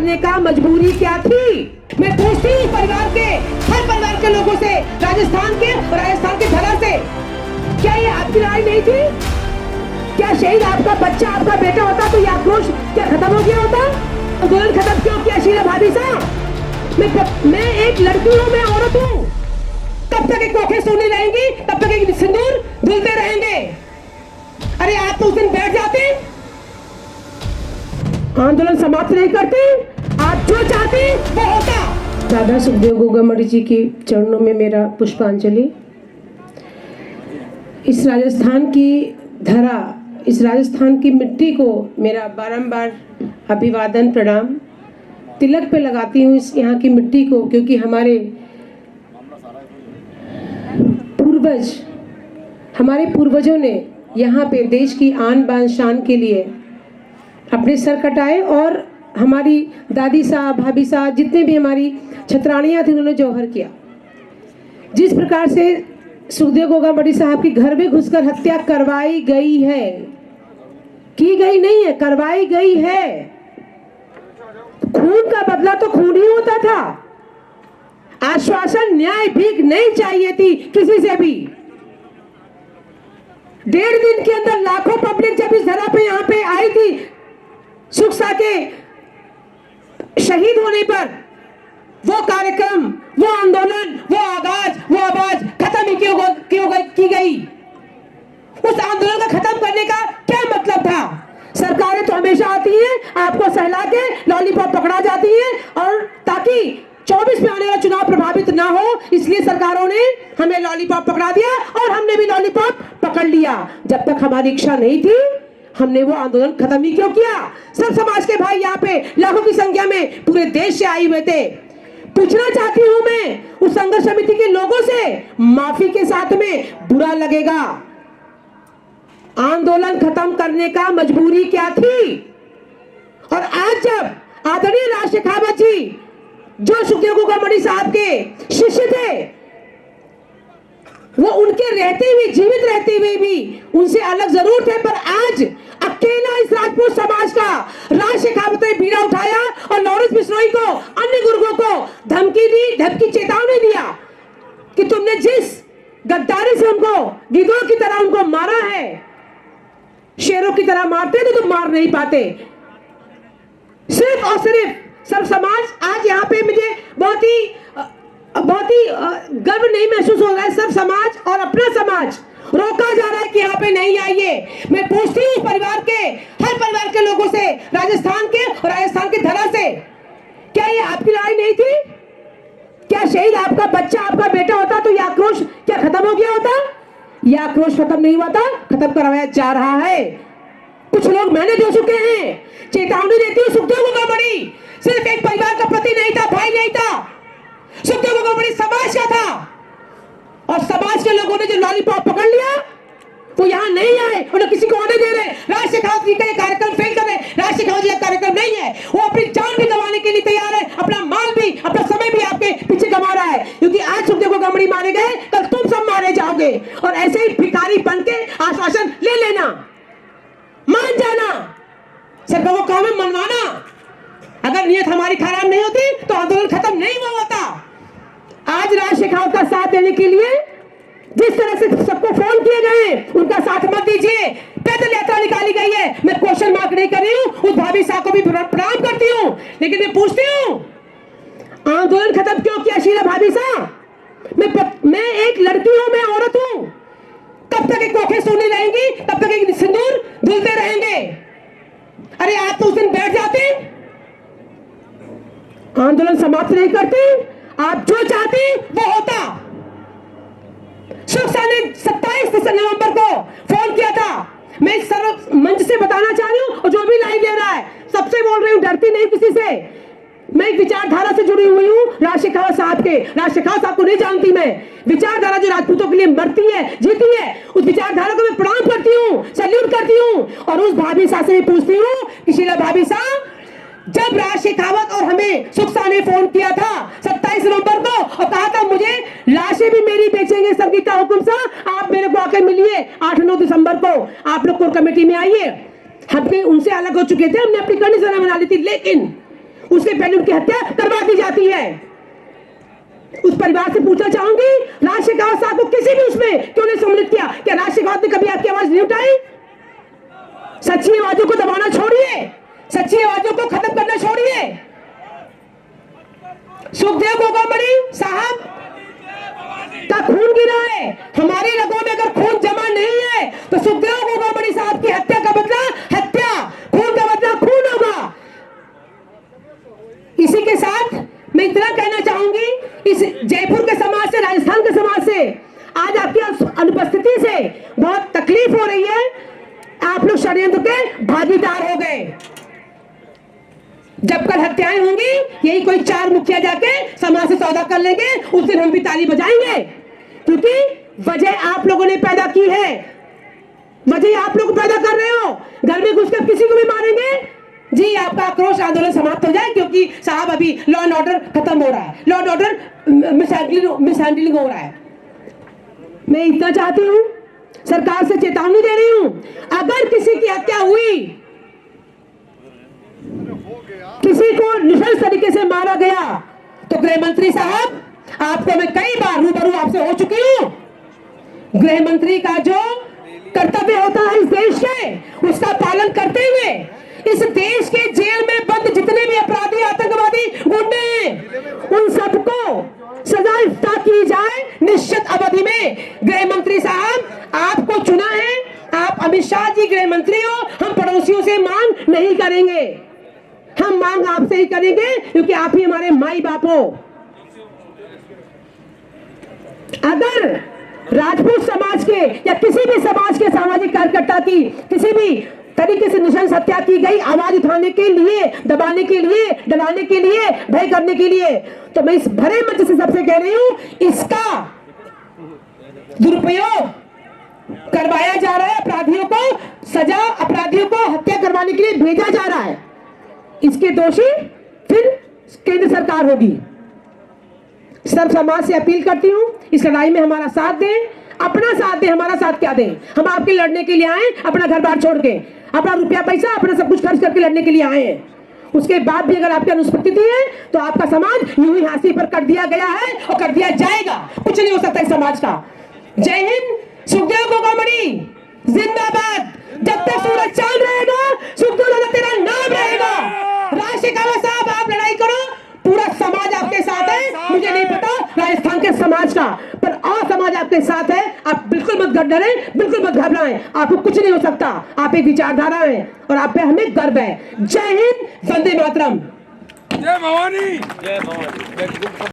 करने का मजबूरी क्या थी? मैं पूछती हूँ परिवार के, हर परिवार के लोगों से, राजस्थान के और राजस्थान के धरा से, क्या ये आपकी लड़ाई नहीं थी? क्या शहीद आपका बच्चा, आपका बेटा होता तो ये आक्रोश क्या खत्म हो गया होता? आंदोलन खत्म क्यों किया शीला भाभी साहब? मैं एक लड़की हूँ, मैं औरत हूँ। कब तक एक कोखे सोने रहेंगी? तब तक एक सिंदूर धुलते रहेंगे। अरे आप तो उस दिन बैठ जाते, आंदोलन समाप्त नहीं करते, आप जो चाहते वो होता। दादा सुखदेव गोगामड़ी जी के चरणों में मेरा पुष्पांजलि। इस राजस्थान की धरा, इस राजस्थान की मिट्टी को मेरा बारंबार अभिवादन प्रणाम। तिलक पे लगाती हूँ इस यहाँ की मिट्टी को, क्योंकि हमारे पूर्वजों ने यहाँ पे देश की आन बान शान के लिए अपने सर कटाए, और हमारी दादी साहब, भाभी साहब, जितने भी हमारी छत्राणियाँ थी, उन्होंने जौहर किया। जिस प्रकार से सुखदेव गोगामड़ी साहब की घर में घुसकर हत्या करवाई गई है, की गई नहीं है, करवाई गई है। खून का बदला तो खून ही होता था। आश्वासन, न्याय, भीख नहीं चाहिए थी किसी से भी। 1.5 दिन के अंदर लाखों पब्लिक जब इस धरा पे यहाँ पे आई थी, सुखसा के शहीद होने पर, वो कार्यक्रम, वो आंदोलन, वो आगाज, वो आवाज खत्म ही की गई। उस आंदोलन का खत्म करने का क्या मतलब था? सरकारें तो हमेशा आती हैं, आपको सहला के लॉलीपॉप पकड़ा जाती है, और ताकि 24 में आने वाला चुनाव प्रभावित ना हो, इसलिए सरकारों ने हमें लॉलीपॉप पकड़ा दिया और हमने भी लॉलीपॉप पकड़ लिया। जब तक हमारी इच्छा नहीं थी, हमने वो आंदोलन खत्म ही क्यों किया? सब समाज के भाई यहाँ पे लाखों की संख्या में पूरे देश से आए हुए थे। पूछना चाहती हूँ मैं उस संघर्ष समिति के लोगों से, माफी के साथ में बुरा लगेगा, आंदोलन खत्म करने का मजबूरी क्या थी? और आज जब आदरणीय राज शेखावत जी, जो सुखदेव गोगामड़ी साहब के शिष्य थे, वो उनके रहते हुए, जीवित रहते हुए भी उनसे अलग जरूर थे, पर आज अकेला इस राजपूत समाज का राज शेखावत ने बीड़ा उठाया और लॉरेंस बिश्नोई को, अन्य गुर्गों को धमकी दी, धमकी, चेतावनी दिया कि तुमने जिस गद्दारी से उनको गिद्धों की तरह उनको मारा है, शेरों की तरह मारते तो तुम मार नहीं पाते। सिर्फ और सिर्फ सब समाज, आज यहाँ पे मुझे बहुत ही गर्व नहीं महसूस हो रहा है। सब समाज और अपना समाज रोका जा रहा है कि यहाँ पे नहीं आइए। मैं पूछती हूँ परिवार के, हर परिवार के लोगों से, राजस्थान के और राजस्थान के धरा से, क्या ये आपकी लड़ाई नहीं थी? क्या शहीद आपका बच्चा, आपका बेटा होता तो ये आक्रोश क्या खत्म हो गया होता? यह आक्रोश खत्म नहीं हुआ था, खत्म करवाया जा रहा है। कुछ लोग मैंने दे चुके हैं, चेतावनी देती हूँ। सुखदेव गोगामड़ी सिर्फ एक परिवार का प्रति नहीं था, भाई नहीं था, सुखदेव गोगामड़ी समाज का था, और समाज के लोगों ने जो लॉलीपॉप पकड़ लिया वो यहाँ नहीं आए, उन्हें किसी को आने दे रहे। राज शेखावत जी का ये कार्यक्रम फेल कर रहे। राज शेखावत जी का कार्यक्रम नहीं है, वो अपनी जान भी गंवाने के लिए तैयार है, अपना माल भी, अपना समय भी आपके पीछे गंवा रहा है, क्योंकि आज सुखदेव गोगामड़ी मारे गए, कल तुम सब मारे जाओगे। और ऐसे ही भिखारी बन के आश्वासन ले लेना, मान जाना, सरकार को काम है मनवाना। अगर नीयत हमारी खराब नहीं होती तो आंदोलन खत्म नहीं हुआ होता। आज राज शेखावत का साथ देने के लिए जिस तरह से सबको फोन किए गए, उनका साथ मत दीजिए। पैदल यात्रा निकाली गई है, मैं क्वेश्चन मार्क नहीं कर रही हूँ, उस भाभी साहब को भी प्रणाम करती हूँ, लेकिन मैं पूछती हूँ, आंदोलन खत्म क्यों किया शीला भाभी साहब? मैं एक लड़की हूँ, मैं औरत हूँ। कब तक एक कोखे सोने रहेंगी? तब तक एक सिंदूर धुलते रहेंगे। अरे आप तो उस दिन बैठ जाते, आंदोलन समाप्त नहीं करते, आप जो चाहते वो होता। सुखसा ने 27 नवंबर को फोन किया था। मैं सर्व मंच से बताना चाह रही हूँ, और जो भी लाइव ले रहा है सबसे बोल रही हूँ, डरती नहीं किसी से। मैं एक विचारधारा से जुड़ी हुई हूँ, राज शेखावत साहब के। राज शेखावत साहब को नहीं जानती मैं, विचारधारा जो राजपूतों के लिए मरती है, जीती है, उस विचारधारा को मैं प्रणाम करती हूँ, सैल्यूट करती हूँ। और उस भाभी साहब से भी पूछती हूँ कि शीला भाभी साहब, जब राज शेखावत और हमें सुखसा ने फोन किया था 27 नवंबर को, और कहा था मुझे लाशें भी मेरी बेचेंगे संगीता हुकुम साहब, आप मेरे को आकर मिलिए 8-9 दिसंबर को, आप लोग कोर कमेटी में आइए। हमने उनसे अलग हो चुके थे, हमने अपनी कंडीशन बना ली थी, लेकिन उसके पहले उनकी हत्या करवा दी जाती है। उस परिवार से पूछना चाहूंगी, राज शेखावत साहब को किसी भी उसमें क्यों नहीं सम्मिलित किया? क्या राज शेखावत ने कभी आपकी आवाज नहीं उठाई? सच्ची आवाजों को दबाना छोड़िए, सच्ची आवाजों को खत्म करना छोड़िए। सुखदेव गोगामणि साहब का खून गिरा है, हमारी रगों में अगर खून जमा नहीं है तो सुखदेव गोगामणि साहब की हत्या का बदला हत्या, खून का बदला खून होगा। इसी के साथ मैं इतना कहना चाहूंगी, इस जयपुर के समाज से, राजस्थान के समाज से आज आपकी अनुपस्थिति से बहुत तकलीफ हो रही है। आप लोग षड्यंत्र के भागीदार हो गए। जब कल हत्याएं होंगी, यही कोई 4 मुखिया जाके समाज से सौदा कर लेंगे, उस दिन हम भी ताली बजाएंगे, क्योंकि वजह आप लोगों ने पैदा की है, वजह आप लोग पैदा कर रहे हो। घर में घुसकर किसी को भी मारेंगे जी, आपका आक्रोश आंदोलन समाप्त हो जाए, क्योंकि साहब अभी लॉ एंड ऑर्डर खत्म हो रहा है, लॉ एंड ऑर्डर मिसहैंडलिंग हो रहा है। मैं इतना चाहती हूं, सरकार से चेतावनी दे रही हूं, अगर किसी की हत्या हुई, किसी को निशंस तरीके से मारा गया, तो गृह मंत्री साहब, आपको मैं कई बार रूबरू आपसे हो चुकी हूं, गृह मंत्री का जो कर्तव्य होता है इस देश के, उसका पालन करते हुए इस देश के जेल में बंद जितने भी अपराधी, आतंकवादी, गुंडे हैं, उन सबको सजा इफ्ता की जाए निश्चित अवधि में। गृह मंत्री साहब, आपको चुना है, आप अमित शाह जी गृह मंत्री हो, हम पड़ोसियों से मांग नहीं करेंगे, हम मांग आपसे ही करेंगे, क्योंकि आप ही हमारे माई बाप हो। अगर राजपूत समाज के या किसी भी समाज के सामाजिक कार्यकर्ता की किसी भी तरीके से निशंस हत्या की गई, आवाज उठाने के लिए, दबाने के लिए, डराने के लिए, भय करने के लिए, तो मैं इस भरे मंच से सबसे कह रही हूं, इसका दुरुपयोग करवाया जा रहा है, अपराधियों को सजा, अपराधियों को हत्या करवाने के लिए भेजा जा रहा है। इसके दोषी फिर केंद्र सरकार होगी। सब समाज से अपील करती हूं, इस लड़ाई में हमारा साथ दें, अपना साथ दें, हमारा साथ क्या दें, हम आपके लड़ने के लिए आए, अपना घर बार छोड़ के, अपना रुपया पैसा, अपना सब कुछ खर्च करके लड़ने के लिए आए हैं। उसके बाद भी अगर आपकी अनुपस्थिति है तो आपका समाज यूं ही हाथी पर कर दिया गया है और कर दिया जाएगा, कुछ नहीं हो सकता इस समाज का। जय हिंद, सुखदेव गोगामणि जिंदाबाद। जब तक सूरज चांद रहेगा, सुखदेव दादा तेरा नाम रहेगा। राज शेखावत साहब, आप लड़ाई करो, पूरा समाज आपके साथ है। मुझे नहीं पता राजस्थान के समाज का, पर और समाज आपके साथ है। आप बिल्कुल मत डरें, बिल्कुल मत घबराएं, आपको कुछ नहीं हो सकता। आप एक विचारधारा है और आप पे हमें गर्व है। जय हिंद, वंदे मातरम। जय भवानी।